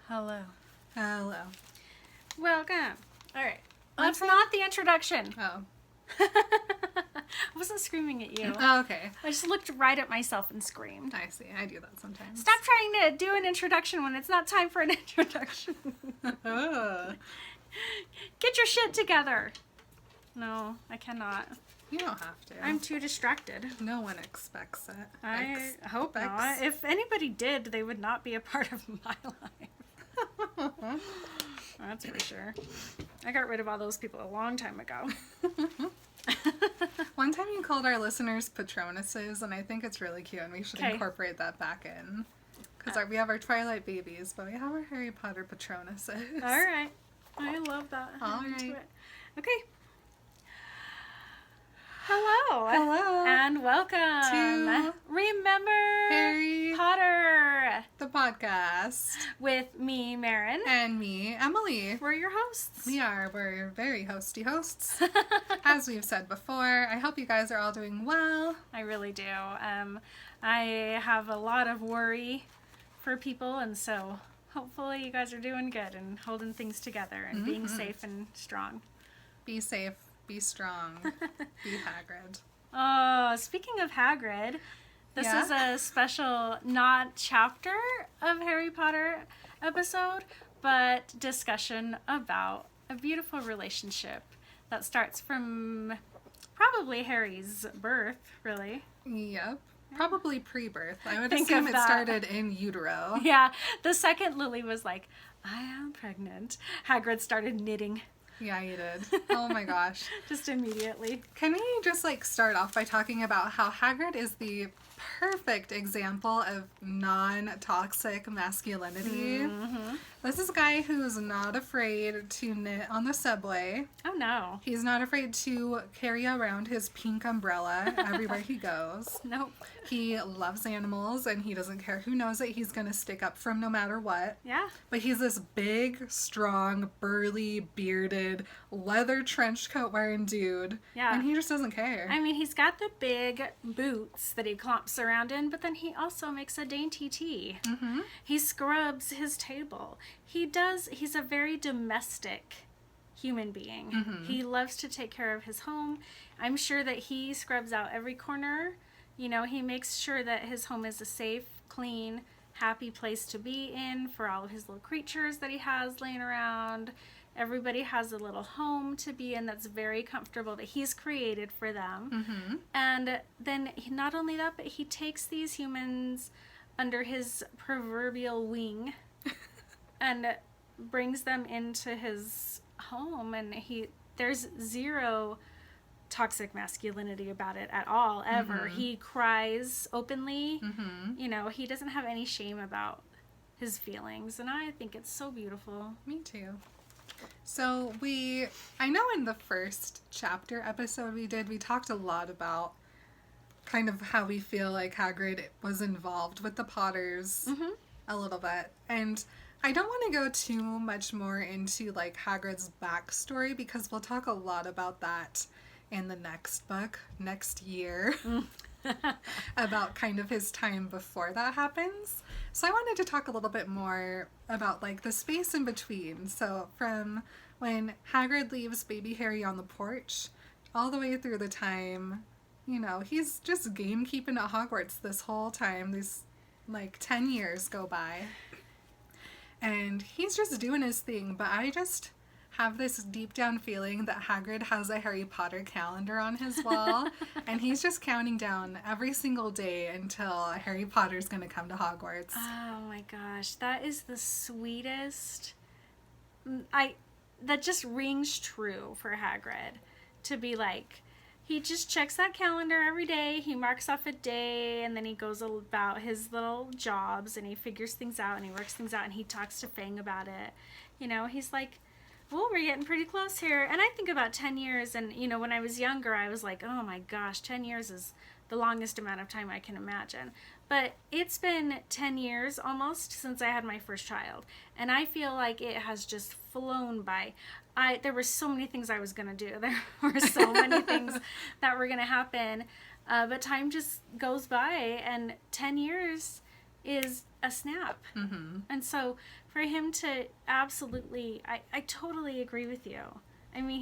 Hello. Hello. Welcome. All right. That's not the introduction. Oh. I wasn't screaming at you. Oh, okay. I just looked right at myself and screamed. I see. I do that sometimes. Stop trying to do an introduction when it's not time for an introduction. Get your shit together. No, I cannot. You don't have to. I'm too distracted. No one expects it. I hope not. If anybody did, they would not be a part of my life. That's for sure. I got rid of all those people a long time ago. One time you called our listeners Patronuses, and I think it's really cute, and we should incorporate that back in. Because we have our Twilight babies, but we have our Harry Potter Patronuses. All right. I love that. All I'm into right. it. Okay. Hello. Hello. And welcome to Remember Harry Potter the podcast. with me, Maren. And me, Emily. We're your hosts. We're very hosty hosts. As we've said before, I hope you guys are all doing well. I really do. I have a lot of worry for people, and so hopefully you guys are doing good and holding things together and being safe and strong. Be safe, be strong, be Hagrid. Oh, speaking of Hagrid, this is a special, not chapter of Harry Potter episode, but discussion about a beautiful relationship that starts from probably Harry's birth, really. Yep. Probably pre-birth. I would Think assume of it that. started in utero. Yeah, the second Lily was like, I am pregnant, Hagrid started knitting. Yeah, you did. Oh my gosh. Just immediately. Can we just start off by talking about how Hagrid is the perfect example of non-toxic masculinity? Mm-hmm. This is a guy who's not afraid to knit on the subway. Oh no. He's not afraid to carry around his pink umbrella everywhere he goes. Nope. He loves animals, and he doesn't care who knows it. He's going to stick up for him no matter what. Yeah. But he's this big, strong, burly, bearded, leather trench coat wearing dude. Yeah. And he just doesn't care. I mean, he's got the big boots that he clomps around in, but then he also makes a dainty tea. Mm-hmm. He scrubs his table. He's a very domestic human being. Mm-hmm. He loves to take care of his home. I'm sure that he scrubs out every corner. You know, he makes sure that his home is a safe, clean, happy place to be in for all of his little creatures that he has laying around. Everybody has a little home to be in that's very comfortable that he's created for them. Mm-hmm. And then not only that, but he takes these humans under his proverbial wing and brings them into his home. And there's zero toxic masculinity about it at all, ever. Mm-hmm. He cries openly. Mm-hmm. You know, he doesn't have any shame about his feelings. And I think it's so beautiful. Me too. So I know in the first chapter episode we talked a lot about kind of how we feel like Hagrid was involved with the Potters a little bit. And I don't want to go too much more into Hagrid's backstory, because we'll talk a lot about that in the next book, next year, about kind of his time before that happens. So I wanted to talk a little bit more about the space in between. So from when Hagrid leaves baby Harry on the porch all the way through the time, he's just gamekeeping at Hogwarts this whole time. These 10 years go by. And he's just doing his thing, but I just have this deep down feeling that Hagrid has a Harry Potter calendar on his wall, and he's just counting down every single day until Harry Potter's going to come to Hogwarts. Oh my gosh, that is the sweetest. That just rings true for Hagrid to be he just checks that calendar every day, he marks off a day, and then he goes about his little jobs, and he figures things out, and he works things out, and he talks to Fang about it. He's like, well, we're getting pretty close here. And I think about 10 years, and, when I was younger, I was like, oh my gosh, 10 years is the longest amount of time I can imagine. But it's been 10 years almost since I had my first child, and I feel like it has just flown by. There were so many things I was going to do. There were so many things that were going to happen, but time just goes by, and 10 years is a snap. Mm-hmm. And so for him to absolutely, I totally agree with you. I mean,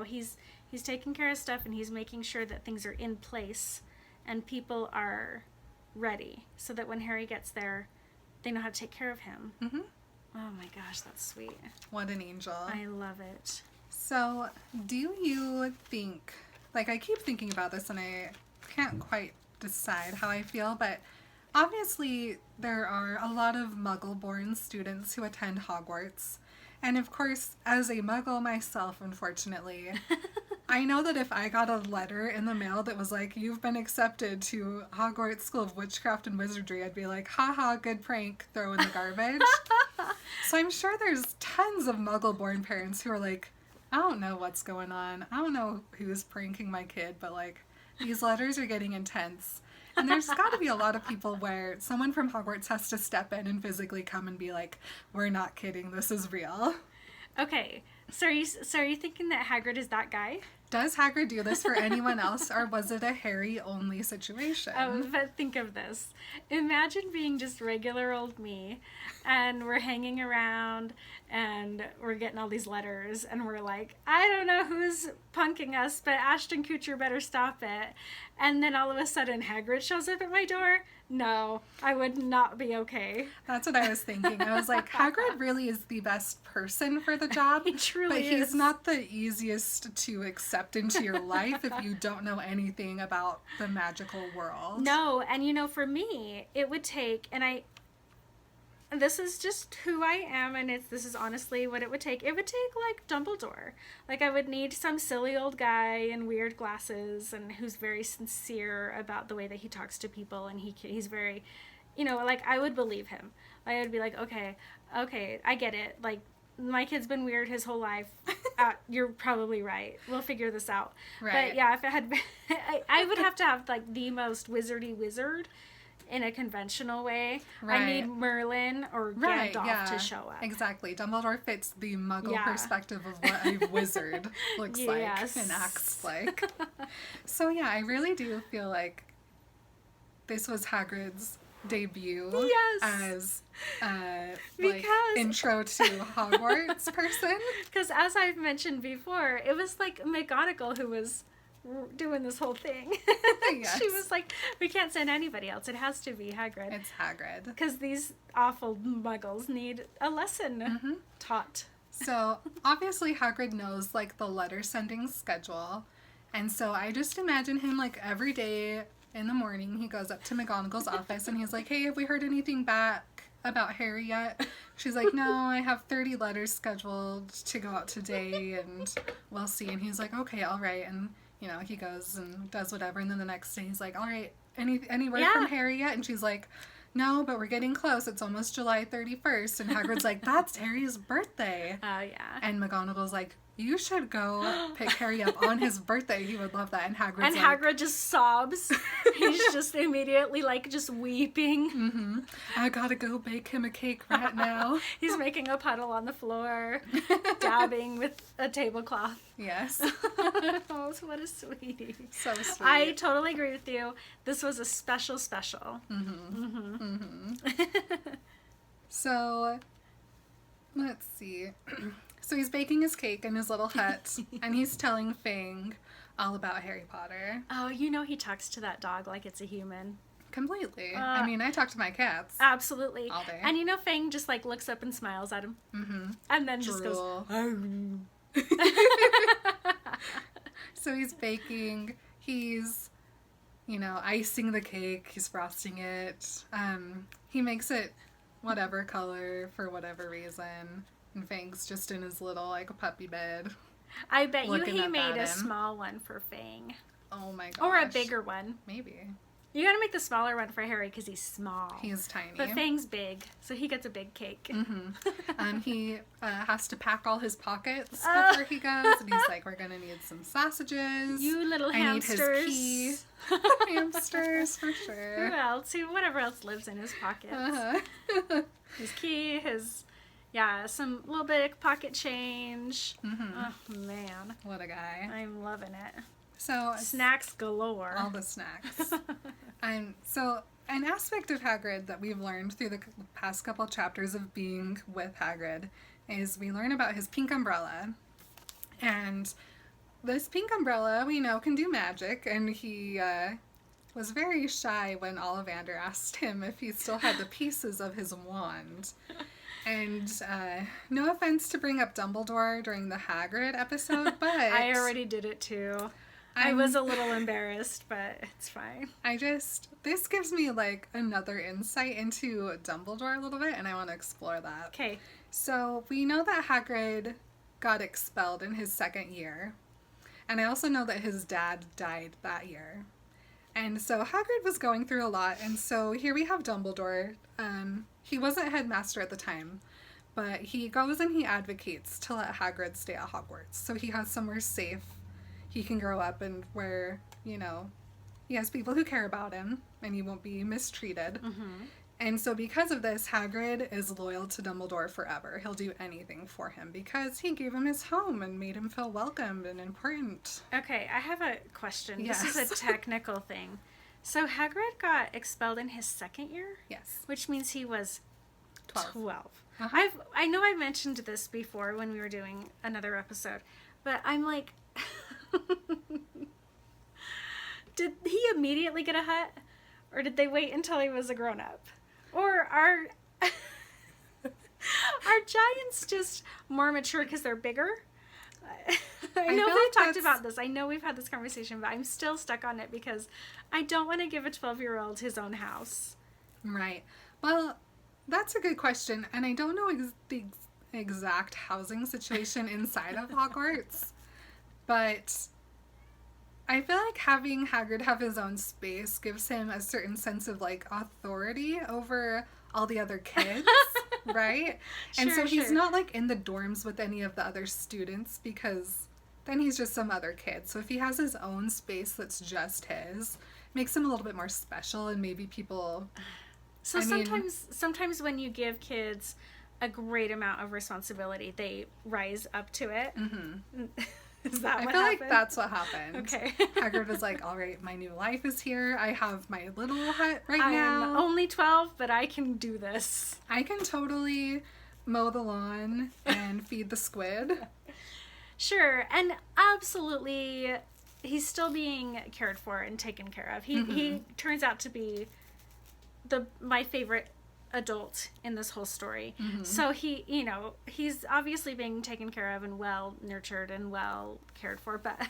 he's taking care of stuff, and he's making sure that things are in place and people are ready so that when Harry gets there, they know how to take care of him. Mm-hmm. Oh my gosh, that's sweet. What an angel. I love it. So, do you think, like, I keep thinking about this and I can't quite decide how I feel, but obviously there are a lot of Muggle-born students who attend Hogwarts. And of course, as a Muggle myself, unfortunately, I know that if I got a letter in the mail that was like, you've been accepted to Hogwarts School of Witchcraft and Wizardry, I'd be like, haha, good prank, throw in the garbage. So I'm sure there's tons of Muggle-born parents who are like, I don't know what's going on. I don't know who's pranking my kid, but like, these letters are getting intense. And there's got to be a lot of people where someone from Hogwarts has to step in and physically come and be like, we're not kidding, this is real. Okay, so are you thinking that Hagrid is that guy? Does Hagrid do this for anyone else, or was it a Harry-only situation? Oh, but think of this. Imagine being just regular old me, and we're hanging around, and we're getting all these letters, and we're like, I don't know who's punking us, but Ashton Kutcher better stop it. And then all of a sudden, Hagrid shows up at my door. No, I would not be okay. That's what I was thinking. I was like, Hagrid really is the best person for the job. He truly is. But he's not the easiest to accept into your life if you don't know anything about the magical world. No, and for me, it would take, and this is just who I am, and this is honestly what it would take. It would take, like, Dumbledore. Like, I would need some silly old guy in weird glasses and who's very sincere about the way that he talks to people, and he's very, like, I would believe him. I would be like, okay, I get it. Like, my kid's been weird his whole life. You're probably right. We'll figure this out. Right. But, yeah, if it had been, I would have to have, like, the most wizardy wizard in a conventional way. Right. I need Merlin or Gandalf to show up. Exactly. Dumbledore fits the Muggle perspective of what a wizard looks like and acts like. So yeah, I really do feel like this was Hagrid's debut as intro to Hogwarts person. Because as I've mentioned before, it was like McGonagall who was doing this whole thing. Yes. She was like, we can't send anybody else. It has to be Hagrid. It's Hagrid. Because these awful muggles need a lesson taught. So obviously Hagrid knows like the letter sending schedule. And so I just imagine him like every day in the morning he goes up to McGonagall's office and he's like, hey, have we heard anything back about Harry yet? She's like, no, I have 30 letters scheduled to go out today and we'll see. And he's like, okay, all right. And he goes and does whatever, and then the next day he's like, all right, any word from Harry yet? And she's like, no, but we're getting close. It's almost July 31st. And Hagrid's like, that's Harry's birthday. Oh, yeah. And McGonagall's like, you should go pick Harry up on his birthday. He would love that. And Hagrid just sobs. He's just immediately, like, just weeping. I gotta go bake him a cake right now. He's making a puddle on the floor, dabbing with a tablecloth. Yes. Oh, what a sweetie. So sweet. I totally agree with you. This was a special. So, let's see. So he's baking his cake in his little hut, and he's telling Fang all about Harry Potter. Oh, he talks to that dog like it's a human. Completely. I mean, I talk to my cats. Absolutely. All day. And Fang just, like, looks up and smiles at him. And then just goes, oh. So he's baking. He's, icing the cake. He's frosting it. He makes it whatever color for whatever reason. And Fang's just in his little, like, puppy bed. I bet you he made a small one for Fang. Oh my gosh. Or a bigger one. Maybe. You gotta make the smaller one for Harry because he's small. He's tiny. But Fang's big, so he gets a big cake. He has to pack all his pockets before he goes. And he's like, we're gonna need some sausages. You little hamsters. I need his key. Hamsters, for sure. Who else? Whatever else lives in his pockets. His key, some little bit of pocket change. Oh, man. What a guy. I'm loving it. So snacks galore. All the snacks. So an aspect of Hagrid that we've learned through the past couple chapters of being with Hagrid is we learn about his pink umbrella. And this pink umbrella, we know, can do magic, and he was very shy when Ollivander asked him if he still had the pieces of his wand. And no offense to bring up Dumbledore during the Hagrid episode, but... I already did it too. I was a little embarrassed, but it's fine. This gives me, like, another insight into Dumbledore a little bit, and I want to explore that. Okay. So, we know that Hagrid got expelled in his second year, and I also know that his dad died that year. And so Hagrid was going through a lot, and so here we have Dumbledore. He wasn't headmaster at the time, but he goes and he advocates to let Hagrid stay at Hogwarts, so he has somewhere safe he can grow up and where, you know, he has people who care about him, and he won't be mistreated. Mm-hmm. And so because of this, Hagrid is loyal to Dumbledore forever. He'll do anything for him because he gave him his home and made him feel welcomed and important. Okay, I have a question. Yes. This is a technical thing. So Hagrid got expelled in his second year? Yes. Which means he was 12. Uh-huh. I know I mentioned this before when we were doing another episode, but I'm like... Did he immediately get a hut? Or did they wait until he was a grown-up? Or are giants just more mature because they're bigger? I know we've talked about this. I know we've had this conversation, but I'm still stuck on it because I don't want to give a 12-year-old his own house. Right. Well, that's a good question. And I don't know the exact housing situation inside of Hogwarts. But I feel like having Hagrid have his own space gives him a certain sense of, like, authority over all the other kids, right? And so he's not, like, in the dorms with any of the other students because then he's just some other kid. So if he has his own space that's just his, makes him a little bit more special, and maybe people... So sometimes when you give kids a great amount of responsibility, they rise up to it. Mm-hmm. Is that what happened? I feel like that's what happened. Okay. Hagrid was like, all right, my new life is here. I have my little hut now. I'm only 12, but I can do this. I can totally mow the lawn and feed the squid. Sure. And absolutely, he's still being cared for and taken care of. He turns out to be my favorite adult in this whole story. Mm-hmm. So he's obviously being taken care of and well nurtured and well cared for, but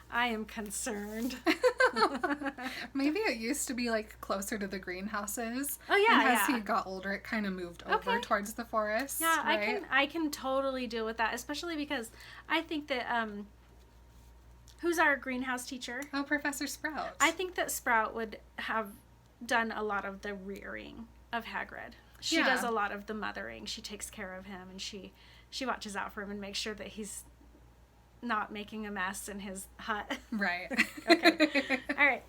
I am concerned. Maybe it used to be, like, closer to the greenhouses. Oh yeah, and as he got older, it kind of moved over towards the forest. Yeah, right? I can totally deal with that, especially because I think that who's our greenhouse teacher? Oh, Professor Sprout. I think that Sprout would have done a lot of the rearing of Hagrid. She does a lot of the mothering. She takes care of him, and she watches out for him and makes sure that he's not making a mess in his hut. Right. Okay. All right.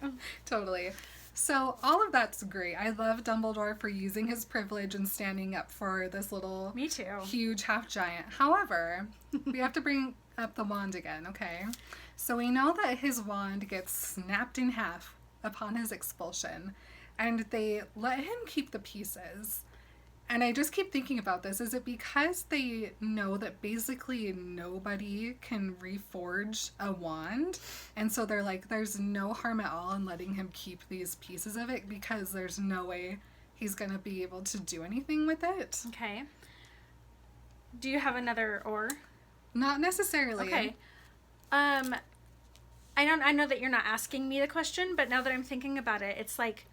Totally. So all of that's great. I love Dumbledore for using his privilege and standing up for this little... Me too. Huge half giant. However, we have to bring up the wand again, okay? So we know that his wand gets snapped in half upon his expulsion, and they let him keep the pieces. And I just keep thinking about this. Is it because they know that basically nobody can reforge a wand? And so they're like, there's no harm at all in letting him keep these pieces of it because there's no way he's going to be able to do anything with it? Okay. Do you have another or? Not necessarily. Okay. I know that you're not asking me the question, but now that I'm thinking about it, it's like...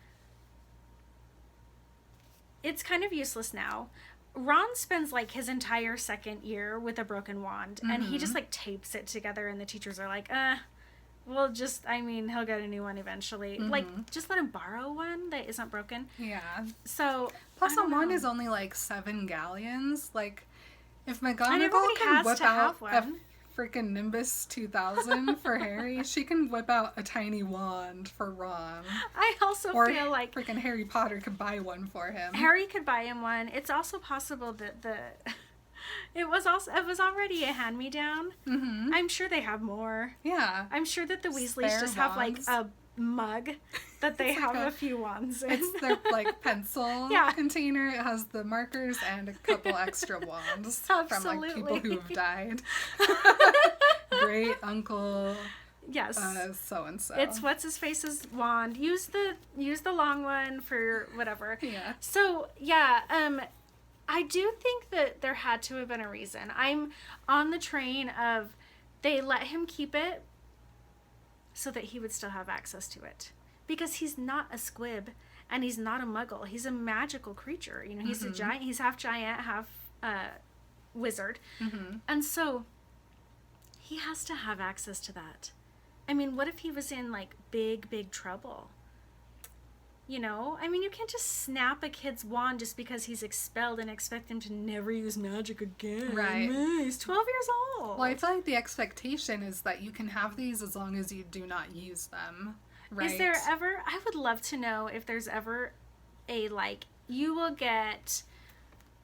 It's kind of useless now. Ron spends, like, his entire second year with a broken wand, and he just, like, tapes it together, and the teachers are like, well, he'll get a new one eventually. Like, just let him borrow one that isn't broken. Yeah. So, plus a wand is only, like, 7 galleons. Like, if McGonagall can whip out a freaking Nimbus 2000 for Harry, she can whip out a tiny wand for Ron. I also feel like freaking Harry Potter could buy one for him. Harry could buy him one. It's also possible that it was already a hand-me-down. I'm sure they have more. Yeah. I'm sure that the Weasleys just have like mug that they It's have like a few wands in. It's their like pencil Yeah. container. It has the markers and a couple extra wands from like people Absolutely. who've died. Great uncle Yes. so and so. It's what's his face's wand. Use the long one for whatever. Yeah. So yeah, I do think that there had to have been a reason. I'm on the train of they let him keep it so that he would still have access to it. Because he's not a squib and he's not a muggle. He's a magical creature. You know, he's a giant, he's half giant, half wizard. Mm-hmm. And so he has to have access to that. I mean, what if he was in like big, big trouble? You know? I mean, you can't just snap a kid's wand just because he's expelled and expect him to never use magic again. Right. He's 12 years old. Well, I feel like the expectation is that you can have these as long as you do not use them. Right? Is there ever, I would love to know if there's ever a, like, you will get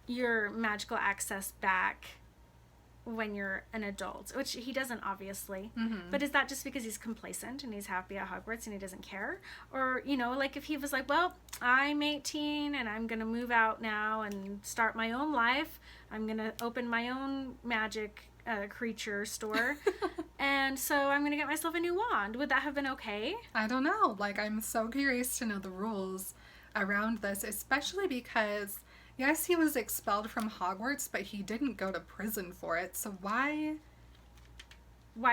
your magical access back when you're an adult, which he doesn't obviously, but is that just because he's complacent and he's happy at Hogwarts and he doesn't care? Or, you know, like if he was like, well, I'm 18 and I'm gonna move out now and start my own life, I'm gonna open my own magic creature store and so I'm gonna get myself a new wand, would that have been okay? I don't know. Like, I'm so curious to know the rules around this, especially because yes, he was expelled from Hogwarts, but he didn't go to prison for it. So why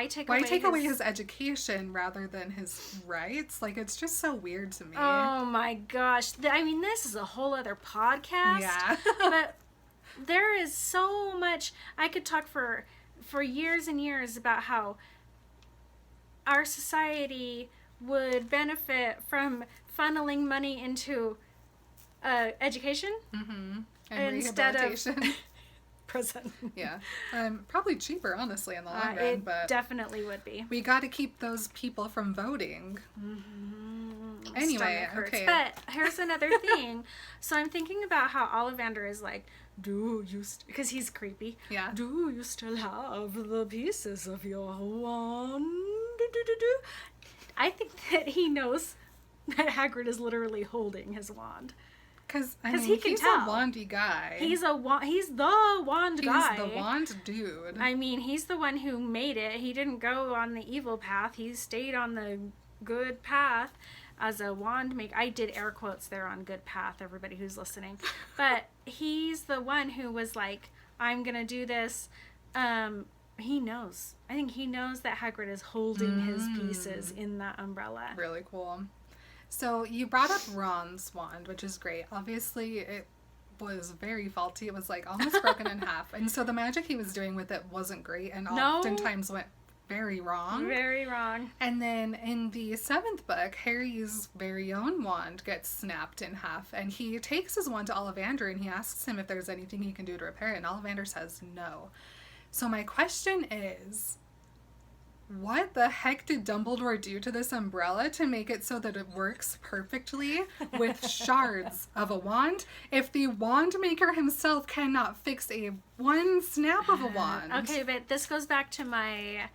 take away his education rather than his rights? Like, it's just so weird to me. Oh my gosh. I mean, this is a whole other podcast. Yeah. But there is so much. I could talk for years and years about how our society would benefit from funneling money into education And instead of rehabilitation. prison. Yeah. Probably cheaper, honestly, in the long run, It but definitely would be. we got to keep those people from voting. Anyway, Stomach hurts. okay. But here's another thing. So I'm thinking about how Ollivander is like, do you, because he's creepy. Yeah. Do you still have the pieces of your wand? I think that he knows that Hagrid is literally holding his wand. Because he can he's tell. a wandy guy. He's the wand guy. He's the wand dude. I mean, he's the one who made it. He didn't go on the evil path. He stayed on the good path as a wand maker. I did air quotes there on good path, everybody who's listening. But he's the one who was like, I'm going to do this. He knows. I think he knows that Hagrid is holding his pieces in that umbrella. Really cool. So you brought up Ron's wand, which is great. Obviously, it was very faulty. It was like almost broken in half. And so the magic he was doing with it wasn't great and oftentimes went very wrong. Very wrong. And then in the 7th book, Harry's very own wand gets snapped in half. And he takes his wand to Ollivander and he asks him if there's anything he can do to repair it. And Ollivander says no. So my question is, what the heck did Dumbledore do to this umbrella to make it so that it works perfectly with shards of a wand if the wand maker himself cannot fix one snap of a wand? Okay, but this goes back to my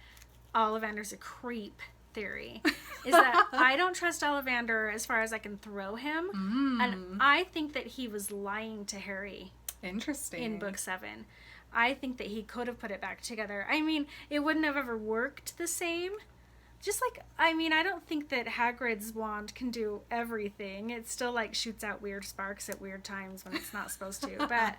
Ollivander's a creep theory. Is that I don't trust Ollivander as far as I can throw him. And I think that he was lying to Harry. Interesting. In book 7. I think that he could have put it back together. I mean, it wouldn't have ever worked the same. Just like, I mean, I don't think that Hagrid's wand can do everything. It still, like, shoots out weird sparks at weird times when it's not supposed to. But,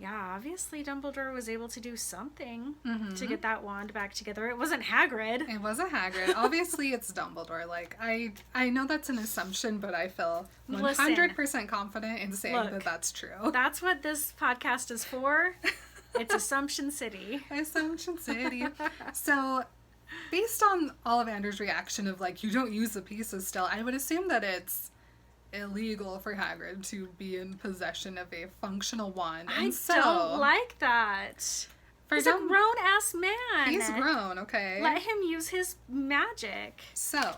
yeah, obviously Dumbledore was able to do something to get that wand back together. It wasn't Hagrid. It wasn't Hagrid. Obviously, it's Dumbledore. Like, I know that's an assumption, but I feel 100% confident in saying that that's true. That's what this podcast is for. It's Assumption City. Assumption City. So, based on Ollivander's reaction of, like, you don't use the pieces still, I would assume that it's illegal for Hagrid to be in possession of a functional wand. And don't like that. He's a grown-ass man. He's grown, okay. Let him use his magic. So,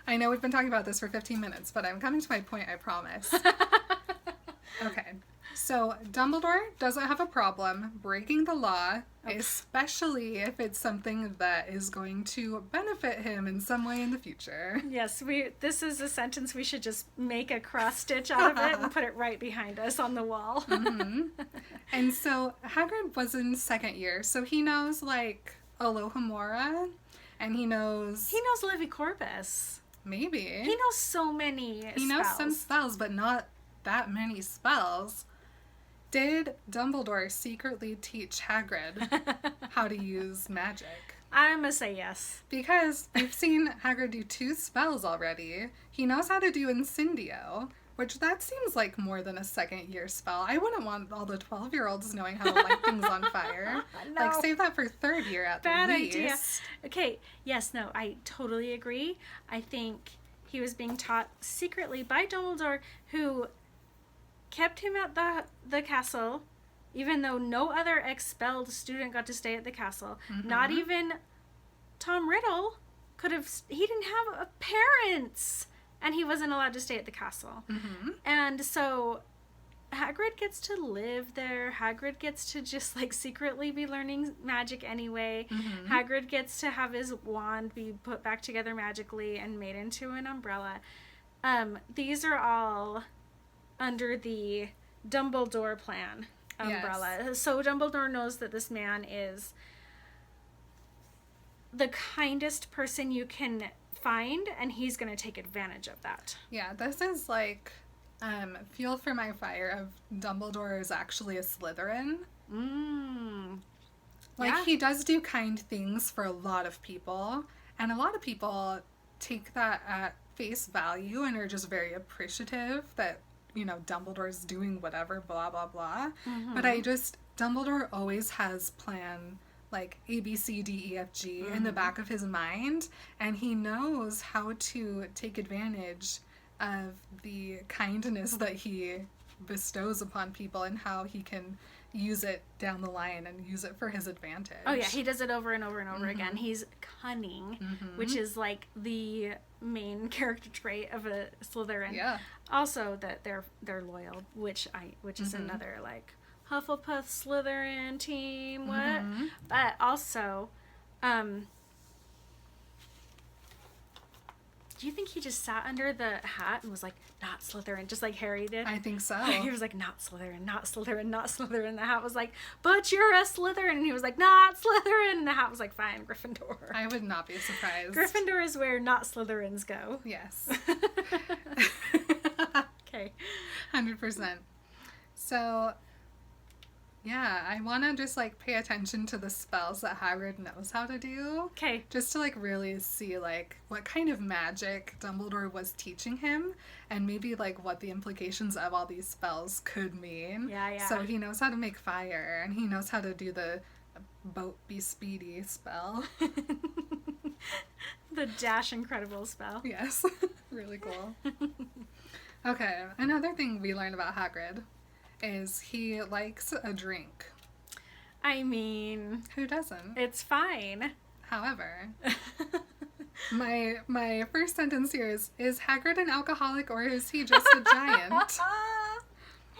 I know we've been talking about this for 15 minutes, but I'm coming to my point, I promise. Okay. So Dumbledore doesn't have a problem breaking the law, especially if it's something that is going to benefit him in some way in the future. Yes, this is a sentence we should just make a cross stitch out of it and put it right behind us on the wall. And so Hagrid was in second year, so he knows like Alohomora, and he knows Livy Corpus. Maybe. He knows so many spells. He knows some spells, but not that many spells. Did Dumbledore secretly teach Hagrid how to use magic? I'm gonna say yes. Because we've seen Hagrid do 2 spells already. He knows how to do Incendio, which that seems like more than a second year spell. I wouldn't want all the 12-year-olds knowing how to light things on fire. No. Like, save that for third year at Bad the least. idea. Okay, yes, no, I totally agree. I think he was being taught secretly by Dumbledore, who kept him at the castle, even though no other expelled student got to stay at the castle. Not even Tom Riddle he didn't have parents, and he wasn't allowed to stay at the castle. And so Hagrid gets to live there. Hagrid gets to just like secretly be learning magic anyway. Hagrid gets to have his wand be put back together magically and made into an umbrella. These are all under the Dumbledore plan umbrella. Yes. So Dumbledore knows that this man is the kindest person you can find, and he's going to take advantage of that. Yeah, this is like fuel for my fire of Dumbledore is actually a Slytherin. Like, he does do kind things for a lot of people, and a lot of people take that at face value and are just very appreciative that, you know, Dumbledore's doing whatever, blah, blah, blah. But Dumbledore always has plan, like, A, B, C, D, E, F, G in the back of his mind, and he knows how to take advantage of the kindness that he bestows upon people and how he can use it down the line and use it for his advantage. Oh, yeah, he does it over and over and over again. He's cunning, which is, like, the main character trait of a Slytherin. Yeah. Also, that they're loyal, which is another, like, Hufflepuff Slytherin team, what? But also, do you think he just sat under the hat and was like, not Slytherin, just like Harry did? I think so. He was like, not Slytherin, not Slytherin, not Slytherin. And the hat was like, but you're a Slytherin. And he was like, not Slytherin. And the hat was like, fine, Gryffindor. I would not be surprised. Gryffindor is where not Slytherins go. Yes. Okay. 100%. So, yeah, I want to just, like, pay attention to the spells that Hagrid knows how to do. Okay. Just to, like, really see, like, what kind of magic Dumbledore was teaching him, and maybe, like, what the implications of all these spells could mean. Yeah. So he knows how to make fire, and he knows how to do the boat be speedy spell. The dash incredible spell. Yes. Really cool. Okay, another thing we learned about Hagrid is he likes a drink. I mean, who doesn't? It's fine. However, my first sentence here is Hagrid an alcoholic or is he just a giant?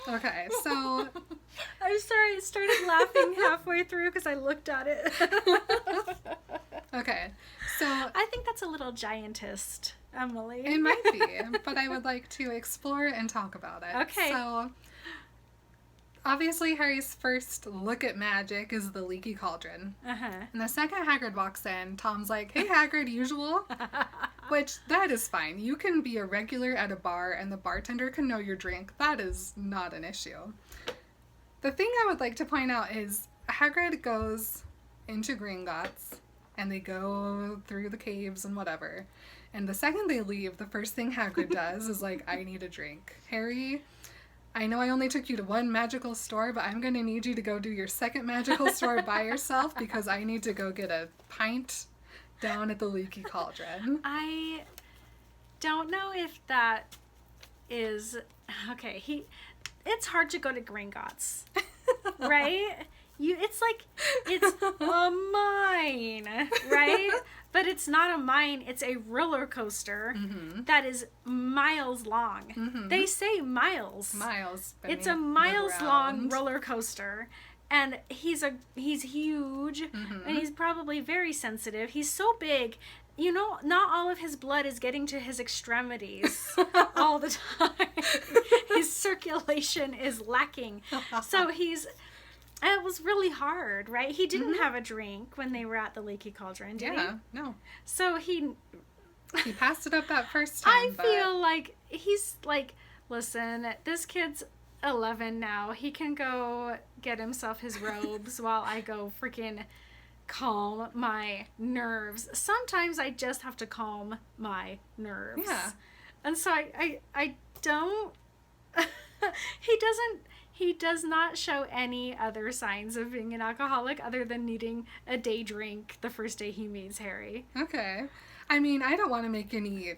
Okay, so I'm sorry, I started laughing halfway through because I looked at it. Okay, so I think that's a little giantist, Emily. It might be, but I would like to explore and talk about it. Okay. So obviously, Harry's first look at magic is the leaky cauldron. And the second Hagrid walks in, Tom's like, hey, Hagrid, usual? Which, that is fine. You can be a regular at a bar and the bartender can know your drink. That is not an issue. The thing I would like to point out is Hagrid goes into Gringotts and they go through the caves and whatever. And the second they leave, the first thing Hagrid does is like, I need a drink. Harry, I know I only took you to one magical store, but I'm going to need you to go do your second magical store by yourself because I need to go get a pint down at the leaky cauldron. I don't know if that is... Okay, it's hard to go to Gringotts, right? It's like, it's a mine, right? But it's not a mine, it's a roller coaster that is miles long. They say miles. Miles. It's a miles long roller coaster. And he's huge, and he's probably very sensitive. He's so big, you know, not all of his blood is getting to his extremities all the time. His circulation is lacking. So it was really hard, right? He didn't have a drink when they were at the Leaky Cauldron, did he? No. So he passed it up that first time. Feel like he's like, listen, this kid's 11 now. He can go get himself his robes while I go freaking calm my nerves. Sometimes I just have to calm my nerves. Yeah. And so I don't he does not show any other signs of being an alcoholic other than needing a day drink the first day he meets Harry. Okay. I mean, I don't want to make any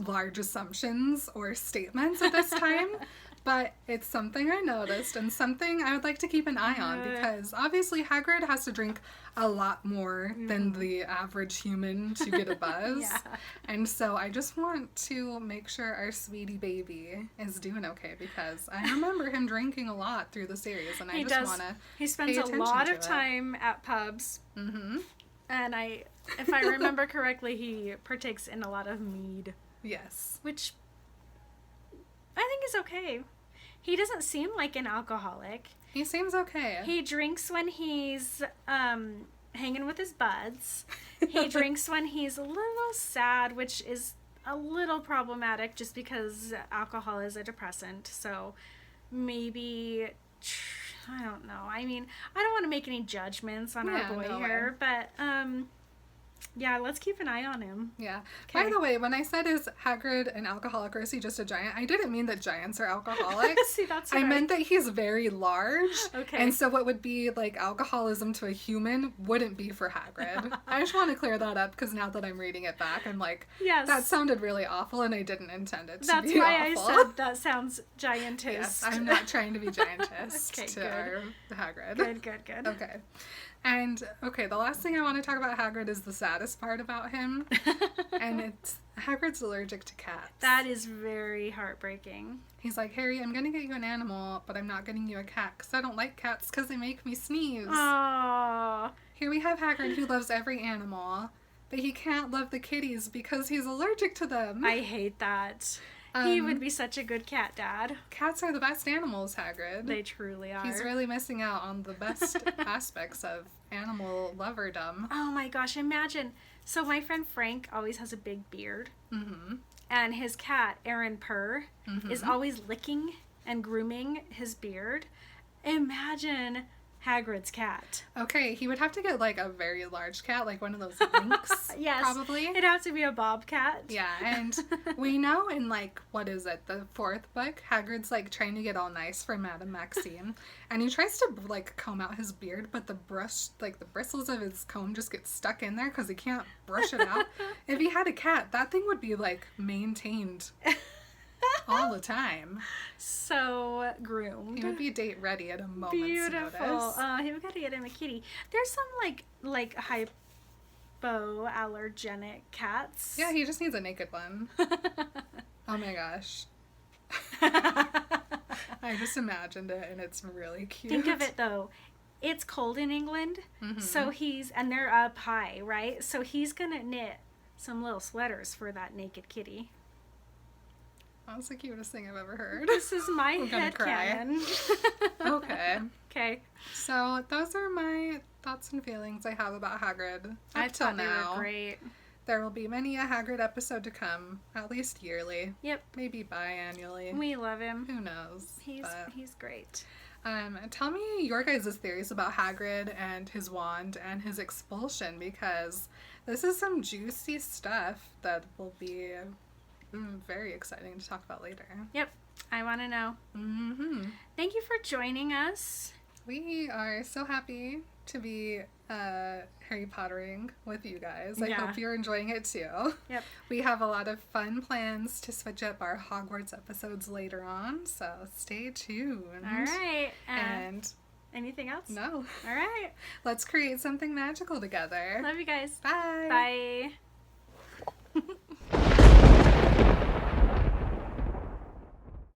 large assumptions or statements at this time, but it's something I noticed and something I would like to keep an eye on, because obviously Hagrid has to drink a lot more than the average human to get a buzz. And so I just want to make sure our sweetie baby is doing okay, because I remember him drinking a lot through the series, and I just want to He spends a lot of time at pubs. And if I remember correctly, he partakes in a lot of mead. Yes. Which I think is okay. He doesn't seem like an alcoholic. He seems okay. He drinks when he's hanging with his buds. He drinks when he's a little sad, which is a little problematic just because alcohol is a depressant. So maybe, I don't know. I mean, I don't want to make any judgments on our boy here, but yeah, let's keep an eye on him. Yeah. Okay. By the way, when I said is Hagrid an alcoholic or is he just a giant, I didn't mean that giants are alcoholics. See, that's I meant that he's very large. Okay. And so what would be like alcoholism to a human wouldn't be for Hagrid. I just want to clear that up, because now that I'm reading it back, I'm like, yes, that sounded really awful and I didn't intend it to That's be why awful. I said that sounds giantist. Yes, I'm not trying to be giantist Okay, to good. our Hagrid. Good. Okay. And, okay, the last thing I want to talk about Hagrid is the saddest part about him. And it's Hagrid's allergic to cats. That is very heartbreaking. He's like, Harry, I'm going to get you an animal, but I'm not getting you a cat because I don't like cats because they make me sneeze. Aww. Here we have Hagrid who loves every animal, but he can't love the kitties because he's allergic to them. I hate that. He would be such a good cat dad. Cats are the best animals, Hagrid. They truly are. He's really missing out on the best aspects of animal loverdom. Oh my gosh, imagine. So my friend Frank always has a big beard. And his cat, Aaron Purr, is always licking and grooming his beard. Imagine Hagrid's cat. Okay, he would have to get like a very large cat, like one of those lynx. Yes, probably. It'd have to be a bobcat. Yeah, and we know in like, what is it, the 4th book, Hagrid's like trying to get all nice for Madame Maxime, and he tries to like comb out his beard, but the bristles of his comb just get stuck in there because he can't brush it out. If he had a cat, that thing would be like maintained all the time. So groomed. He would be date ready at a moment's Beautiful. notice. He gotta get him a kitty. There's some like hypoallergenic cats. Yeah, he just needs a naked one. Oh my gosh. I just imagined it and it's really cute. Think of it though. It's cold in England, so and they're up high, right? So he's gonna knit some little sweaters for that naked kitty. That's the cutest thing I've ever heard. This is my headcanon. Okay. Okay. So those are my thoughts and feelings I have about Hagrid. I Up till thought they now. were great. There will be many a Hagrid episode to come, at least yearly. Yep. Maybe biannually. We love him. Who knows? He's great. Tell me your guys' theories about Hagrid and his wand and his expulsion, because this is some juicy stuff that will be very exciting to talk about later. Yep. I want to know. Thank you for joining us. We are so happy to be Harry Pottering with you guys. I hope you're enjoying it too. Yep. We have a lot of fun plans to switch up our Hogwarts episodes later on, so stay tuned. All right. And Anything else? No. All right. Let's create something magical together. Love you guys. Bye. Bye.